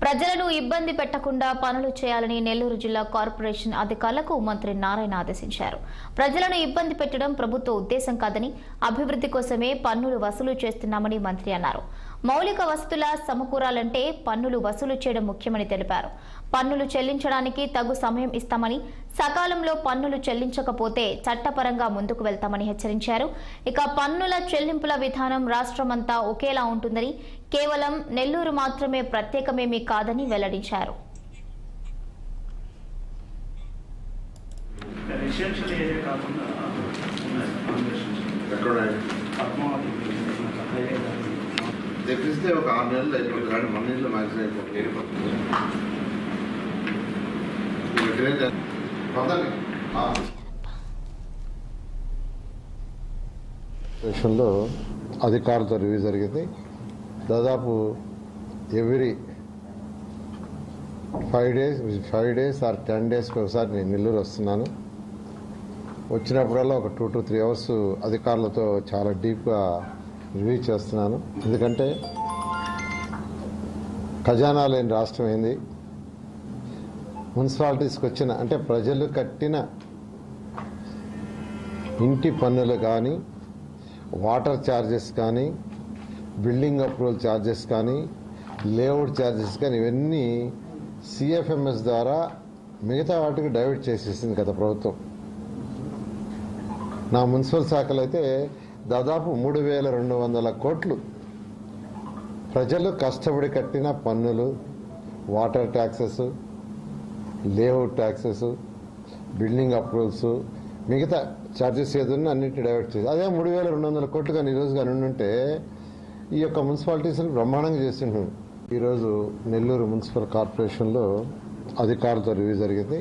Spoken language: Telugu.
ప్రజలను ఇబ్బంది పెట్టకుండా పనులు చేయాలని నెల్లూరు జిల్లా కార్పొరేషన్ అధికారులకు మంత్రి నారాయణ ఆదేశించారు. ప్రజలను ఇబ్బంది పెట్టడం ప్రభుత్వ ఉద్దేశం కాదని, అభివృద్ధి కోసమే పన్నులు వసూలు చేస్తున్నామని మంత్రి అన్నారు. మౌలిక వసతుల సమకూరాలంటే పన్నులు వసూలు చేయడం ముఖ్యమని తెలిపారు. పన్నులు చెల్లించడానికి తగు సమయం ఇస్తామని, సకాలంలో పన్నులు చెల్లించకపోతే చట్టపరంగా ముందుకు వెళ్తామని హెచ్చరించారు. ఇక పన్నుల చెల్లింపుల విధానం రాష్ట్రమంతా ఒకేలా ఉంటుందని, కేవలం నెల్లూరు మాత్రమే ప్రత్యేకమేమీ కాదని వెల్లడించారు. తెప్పిస్తే ఒక 6 నెలలు అయిపోతుంది, కానీ 1 నెలలో మ్యాక్సిమం అయిపోతుంది. స్టేషన్లో అధికారులతో రివ్యూ జరిగింది. దాదాపు ఎవ్రీ 5 days ఆర్ 10 daysకి ఒకసారి నేను నెల్లూరు వస్తున్నాను. వచ్చినప్పుడల్లా ఒక 2 to 3 hours అధికారులతో చాలా డీప్గా రివ్యూ చేస్తున్నాను. ఎందుకంటే ఖజానా లేని రాష్ట్రం ఏంది, మున్సిపాలిటీస్కి వచ్చిన అంటే ప్రజలు కట్టిన ఇంటి పన్నులు కానీ, వాటర్ ఛార్జెస్ కానీ, బిల్డింగ్ అప్రూవల్ ఛార్జెస్ కానీ, లేఅవుట్ ఛార్జెస్ కానీ, ఇవన్నీ సిఎఫ్ఎంఎస్ ద్వారా మిగతా వాటికి డైవర్ట్ చేసేసింది గత ప్రభుత్వం. నా మున్సిపల్ శాఖలో అయితే దాదాపు 3,200 కోట్లు ప్రజలు కష్టపడి కట్టిన పన్నులు, water taxes, layout taxes, building approvals, మిగతా ఛార్జెస్ ఏదన్నా అన్నింటినీ డైవర్ట్ చేసి అదే 3,200 కోట్లు కానీ ఈరోజు కానీ ఉంటే ఈ యొక్క మున్సిపాలిటీస్ని బ్రహ్మాండంగా చేస్తుంటాం. ఈరోజు నెల్లూరు మున్సిపల్ కార్పొరేషన్లో అధికారులతో రివ్యూ జరిగింది.